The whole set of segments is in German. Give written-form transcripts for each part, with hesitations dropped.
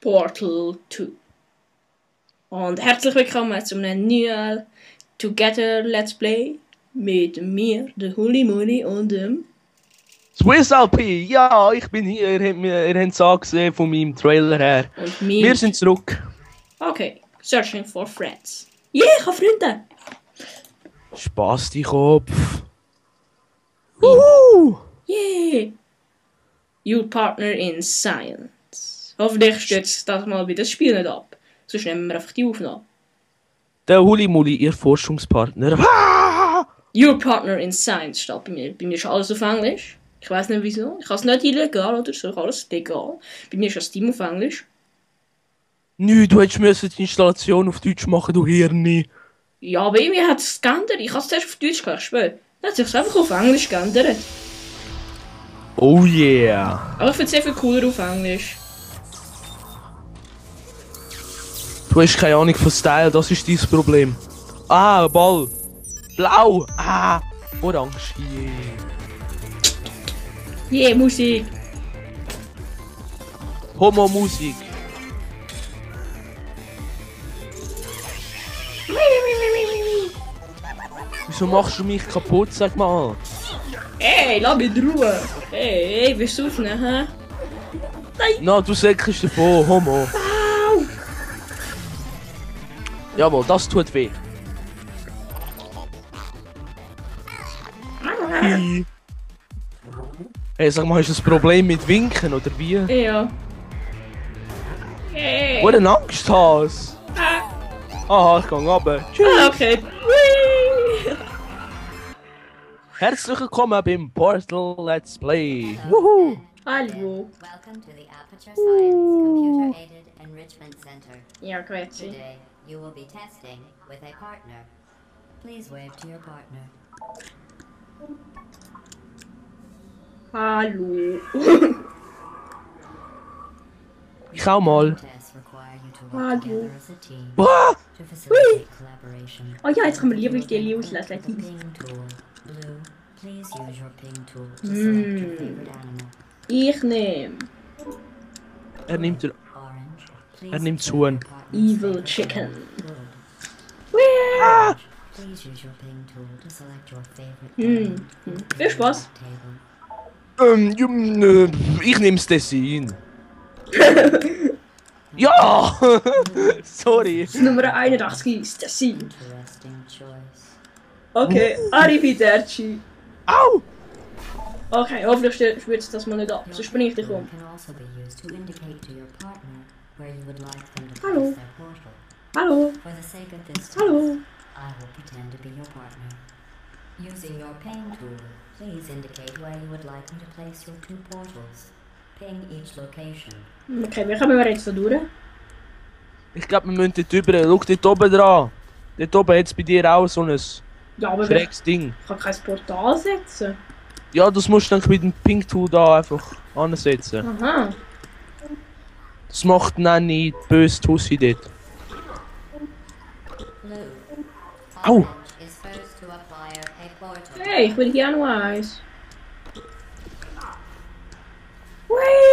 Portal 2. Und herzlich willkommen zu einem neuen Together Let's Play mit mir, der Hulimuli und dem Swiss LP, ja, ich bin hier. Ihr habt es angesehen von meinem Trailer her. und mir. Wir sind zurück. Okay, Searching for Friends. Yeah, ich habe Freunde! Spaß die Kopf. Yeah! Your partner in science. Hoffentlich stürzt das mal wieder das Spiel nicht ab. Sonst nehmen wir einfach die Aufnahme. Der Hulimuli, ihr Forschungspartner. Your partner in science steht bei mir. Bei mir ist alles auf Englisch. Ich weiß nicht wieso. Ich habe es nicht illegal oder so. Ich habe alles legal. Bei mir ist das Team auf Englisch. Nö, du hättest müssen die Installation auf Deutsch machen, du Hirni. Ja, aber irgendwie hat es geändert. Ich habe es zuerst auf Deutsch gemacht, ich schwöre. Dann hat sich es einfach auf Englisch geändert. Oh yeah. Aber ich finde es sehr viel cooler auf Englisch. Du hast keine Ahnung von Style, das ist dein Problem. Ah, Ball. Blau. Ah, orange. Yeah, Musik. Homo-Musik. Wieso machst du mich kaputt, sag mal? Ey, lass mich in Ruhe. Hey, willst du aufnehmen, hä? Na, du säckst davon, Homo. Au! Jawohl, das tut weh. Hey, sag mal, hast du ein Problem mit Winken oder wie? Ja. Hey. Wo denn Angst hast? Aha, ich geh runter. Tschüss. Okay. Whee! Herzlich willkommen beim Portal Let's Play. Wuhu! Hallo. Welcome to the Aperture Science Computer Aided Enrichment Center. Ja, grüezi. Today, you will be testing with a partner. Please wave to your partner. Hallo. Ich auch mal. Tests require you to work Hallo. together as a team Ah! to facilitate collaboration. Oh ja, jetzt kann man Lieblingsstelle auslassen. The ping tool. Blue, please use your ping tool to select your favorite animal. Ich nehme Er nimmt den. Orange, please Er nimmt observe Huhn. your partner's Evil favorite Chicken. animal. Good. Ah! Please use your ping tool to select your favorite animal. Viel Spaß. Table. Ich nehm's Tessin. Ja! Sorry. Nummer 81 ist der Sieg. Interesting choice. Okay, Arrivederci. Au! Okay, hoffentlich spürst du das mal nicht ab, sonst bringe ich dich um. Can also be used to indicate to your partner where you would like them to Hello. place their portal. Hallo. For the sake of this test, Hallo. I will pretend to be your partner. Using your ping tool, please indicate where you would like me to place your two portals. Ping each location. Okay, wie kommen wir jetzt da durch? Ich glaube, wir müssen dort drüber. Schau dort oben dran. Dort oben hat es bei dir auch so ein Ja, aber schräges Ding. ich kann kein Portal setzen. Ja, das musst du dann mit dem Pink-Tool da einfach ansetzen. Aha. Das macht Nanny die böse Tussi dort. Blue. Au. Orange is first to acquire a portal. Hey, ich will hier auch noch eins.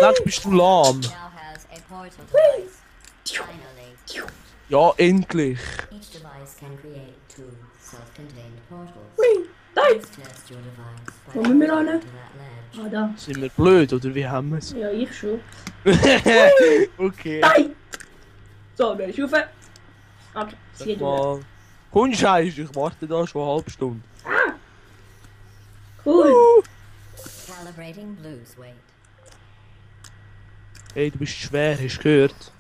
Sagst, bist du lahm? Now has a portal device. Finally, Ja, endlich. each device can create two self-contained portals. Hui. Nein. Please test your device by Wo müssen wir going hin? to that ledge. Ah, da. Sind wir blöd oder wie haben wir es? Ja, ich schon. Okay. Nein! So, dann ist rauf. Okay, es Sag geht durch. mal. Hundscheiß, ich warte da schon eine halbe Stunde. Cool. Calibrating blue's weight. Hey, du bist schwer, hast du gehört?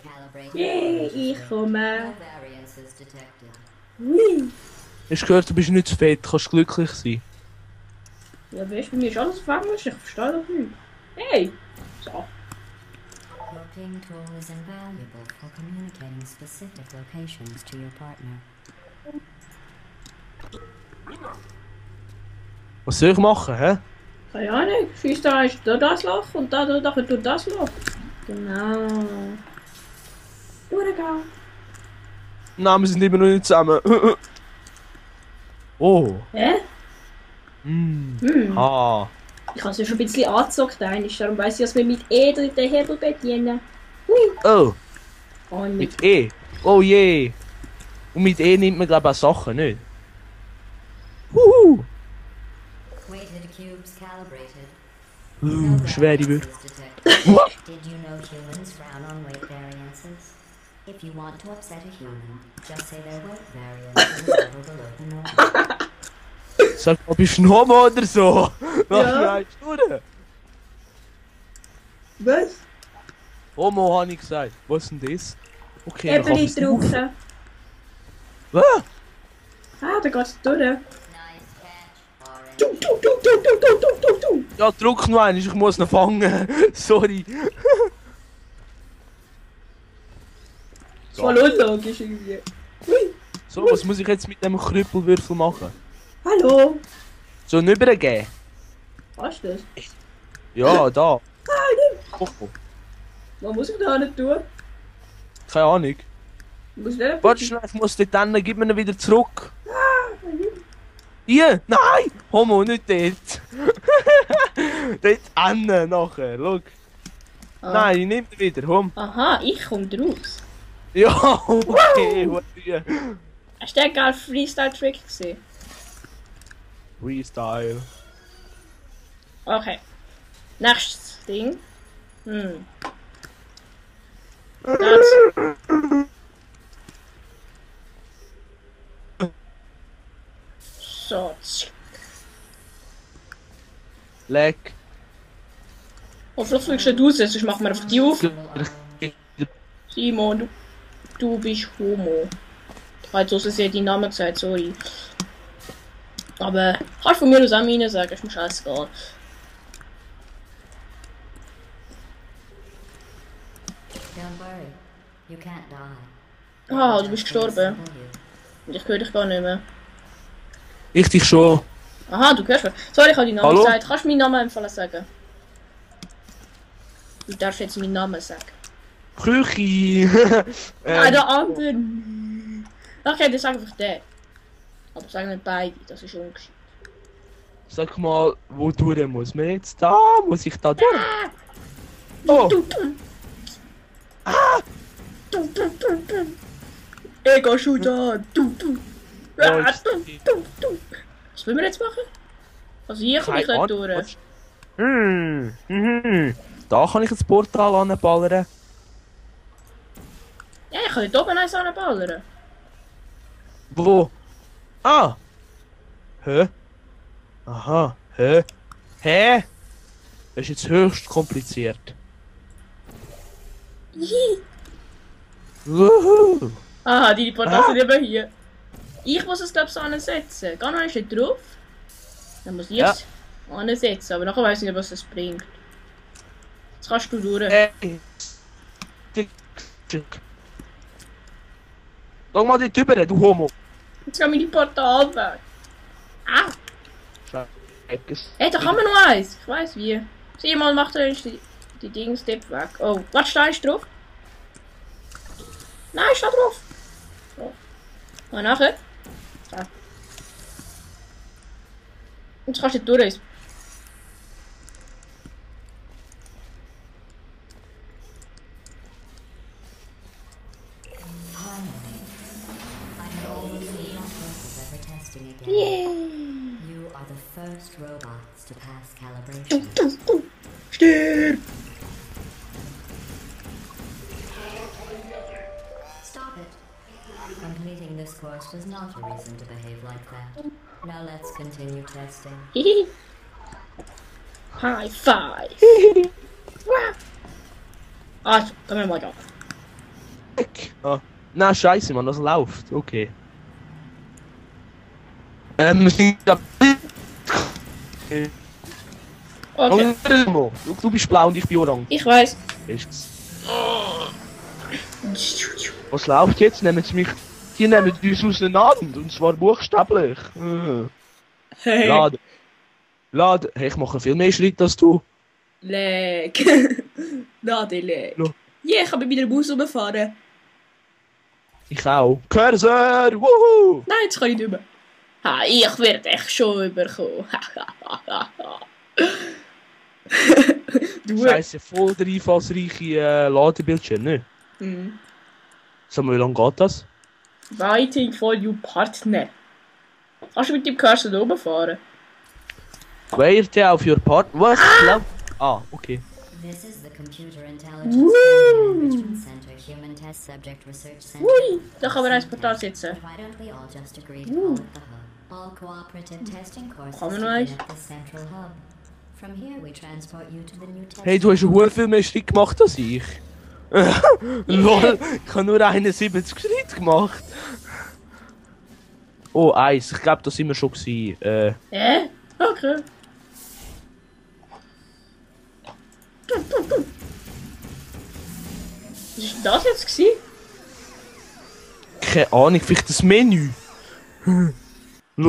Calibrating Yeah, blue's ich weight. komme. No variances detected. Hui. Hast du gehört, du bist nicht zu fett, kannst glücklich sein. Ja, weißt du, bei mir ist alles auf Englisch, ich verstehe das nicht. Hey! So. Your ping tool is invaluable for communicating specific locations to your partner. Was soll ich machen, hä? Keine Ahnung, schießt da ist da das Loch und da tut das Loch. Genau. Durchgehen. Nein, wir sind immer noch nicht zusammen. Oh. Hä? Ah. Ich habe es ja schon ein bisschen angezockt, darum weiss ich, dass wir mit E den Hebel bedienen. Oh, Oh, nicht. mit E. Oh je. Und mit E nimmt man glaube ich auch Sachen, nicht? Weighted cubes calibrated. Schwere Würfel. Variances detected. What? Did you know humans frown on weight variances? If you want to upset a human, just say their weight variance is a level below the norm. Sag mal, bist du ein Homo oder so? Was Ja. schreibst du denn? Was? Homo habe ich gesagt. Was ist denn das? Okay, Eben nicht drücken. Was? Ah, da geht's durch. Nice catch, Orange. Du. Ja, drück noch einen, ich muss ihn fangen. Sorry. Voll unlogisch irgendwie. Hui. So, was muss ich jetzt mit dem Krüppelwürfel machen? Hallo. So ihn übergeben? Was ist das? Ja, da. Ah, nimm. Oh, Was muss ich da nicht tun? keine Ahnung. Muss ich nicht? Warte schnell, ich muss dort hin, gib mir ihn wieder zurück. Ah, nimm. Hier! Nein! Homo, nicht dort! Dort hin nachher, schau. Ah. Nein, ich nehme ihn wieder, komm. Aha, ich komme draus. Ja, okay, was Hast du den geil Freestyle-Trick gesehen? Freestyle. Okay. Nächstes Ding. Das. So. Leck. Und vielleicht fliegst du raus, sonst machen wir einfach die auf. Hm. Simon, du bist Homo. Ich habe jetzt aus Versehen deinen Namen gesagt, sorry. Aber kannst von mir aus auch meine sagen, ist mir scheißegal. Don't worry, you can't die. Ah, du bist gestorben. Und ich höre dich gar nicht mehr. Ich dich schon. Aha, du hörst mich. Sorry, ich habe deinen Namen Hallo? gesagt. Kannst du meinen Namen einfach sagen? Du darfst jetzt meinen Namen sagen. Küche. Ah, der andere. Okay, dann sag einfach den. Aber sag nicht beide, das ist ungeschickt. Sag mal, wo durch muss man jetzt da? Muss ich da durch? Oh, Du. Ego-Shooter. Du. Ja, Ah, ist- du. Was wollen wir jetzt machen? Also hier komme ich keine nicht Ahnung, durch. was- Da kann ich das Portal anballern. Ja, ich kann dort oben eins anballern. Wo? Ah! Hä? Aha, hä? Hä? Das ist jetzt höchst kompliziert. Wuhu! Aha, die Portale sind eben hier. Ich muss es glaube ich so ansetzen. Geh noch ein bisschen drauf. Dann muss ich Ja. es ansetzen, aber nachher weiß ich nicht, was das bringt. Jetzt kannst du durch. Schau mal dort drüber, du Homo. Jetzt gehen meine Portal weg. Ah! Scheiße. Hey, da kann man noch eins. Ich weiß wie. Simon macht er die Dings-Tipp weg. Oh, was da ist drauf? Nein, steht drauf. So. Und nachher? So. Jetzt kannst du durch. I'm almost in the process of ever testing again. Yeah. You are the first robots to pass calibration. Stirb! Stop it. Completing this course was not a reason to behave like that. Now let's continue testing. Hihi. High five. Wah. Ah, komm mal da. Ah. Na, scheiße, Mann, das läuft. Okay. Wir sind da. Okay, Du bist blau und ich bin orange. ich weiß. Ist's. Was läuft jetzt? Nehmen sie mich. Die nehmen uns auseinander. Und zwar buchstäblich. Hey. Laden. Laden. Hey, ich mache viel mehr Schritte als du. Leg. Lade leg. No. Yeah, ich kann mit meiner Bus rumfahren. Ich auch. Cursor! Wuhu! Nein, jetzt kann ich nicht mehr. Ha, ich werde echt schon überkommen. Du. Scheiße, voll der einfallsreiche Ladebildschirm, ne? Mhm. Sag mal, wie lange geht das? Waiting for you partner. Kannst du mit dem Cursor da oben fahren? Wait auf your partner. Was? Ah, okay. This is the Computer Intelligence and Enrichment Center Human Test Subject Research Center. Ui, da kann man ein Portal sitzen. Why don't we all just agree to call it the Hub? All cooperative testing courses Kann man noch begin eins? at the central hub. From here we transport you to the new test. Hey, du hast einen viel mehr Schritt gemacht als ich. Lol, ich habe nur 71 Schritte gemacht. Oh, eins. Ich glaube, da sind wir schon gewesen. Okay. Was war das jetzt gewesen? Keine Ahnung, vielleicht das Menü.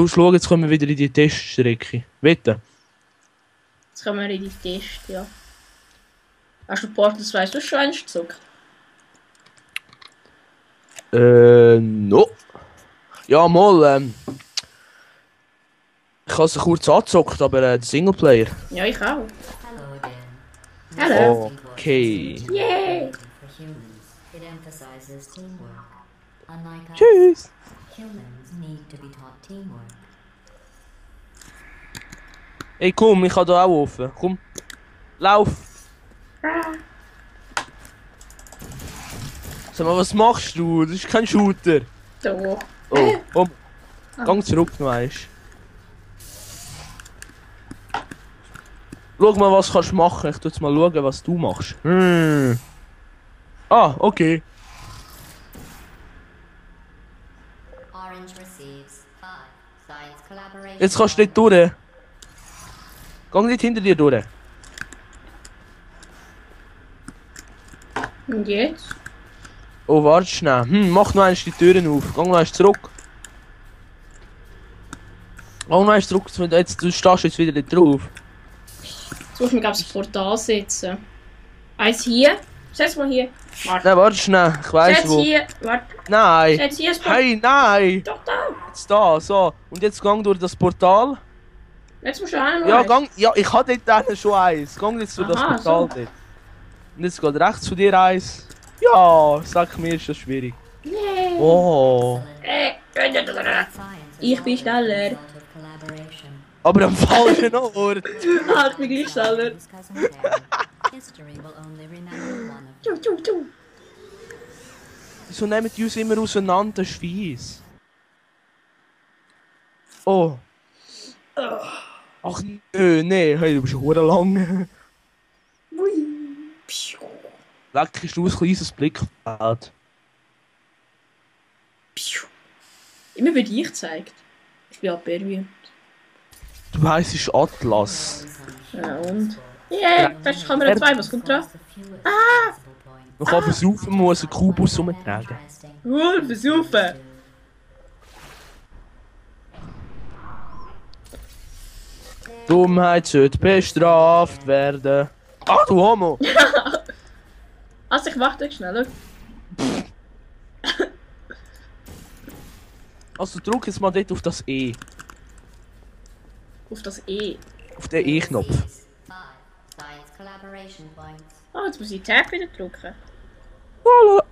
Schau, jetzt kommen wir wieder in die Teststrecke. Wetten? Jetzt kommen wir in die Test, ja. Hast du Portal 2 du schon eins gezockt? No. Ja, mal, ich habe es kurz angezockt, aber der Singleplayer. Ja, ich auch. Hello again. Hello. Okay. Yay! For humans, it emphasizes teamwork. Unlike us, Tschüss. humans need to be taught teamwork. Hey, komm, ich kann da auch offen. Komm. Lauf. Sag mal, was machst du? Das ist kein Shooter. Doch. Oh, komm. Gang zurück, du weißt. Schau mal, was kannst du machen. Ich tu jetzt mal schauen, was du machst. Ah, okay. Orange receives 5 science collaboration. Jetzt kannst du nicht durch. Geh nicht hinter dir durch. Und jetzt? Oh, warte schnell. Mach noch eins die Türen auf. Geh noch eins zurück. Geh noch eins zurück. Jetzt, du stehst jetzt wieder nicht drauf. Jetzt muss man, glaube ich, das Portal setzen. Eins hier. Setz mal hier. Warte. Nein, warte schnell. Ich weiss Setz wo. hier. Warte. Nein. Setz hier das Portal. Hey, nein. Doch da. Jetzt da, so. Und jetzt gang durch das Portal. Jetzt musst du auch noch Ja, eins. gang. Ja, ich hatte dort schon eins. Gang jetzt durch das Aha, Portal so. dort. Und jetzt geht rechts zu dir eins. Ja, sag mir, ist das schwierig. Nee. Oh. Ich bin schneller. Aber am falschen Ort. Ah, ich bin gleich schneller. Wieso nehmen die uns immer auseinander? Das ist fies. Oh. Ach nö, nee, hey, du bist hure lang. Weg ist du ein kleines Blickfeld. Immer wird ich gezeigt. Ich bin abberühmt. Du heisst Atlas. Ja und? Yeah, das ist Kamera 2, was kommt dran? Man kann versaufen, man muss einen Kubus umtragen. Cool, versaufen! Dummheit sollte bestraft werden. Ach du Homo! Also ich mach dich schneller. Also drück jetzt mal dort auf das E. Auf das E. Auf den E-Knopf. Ah, jetzt muss ich Tab wieder drücken. Lala.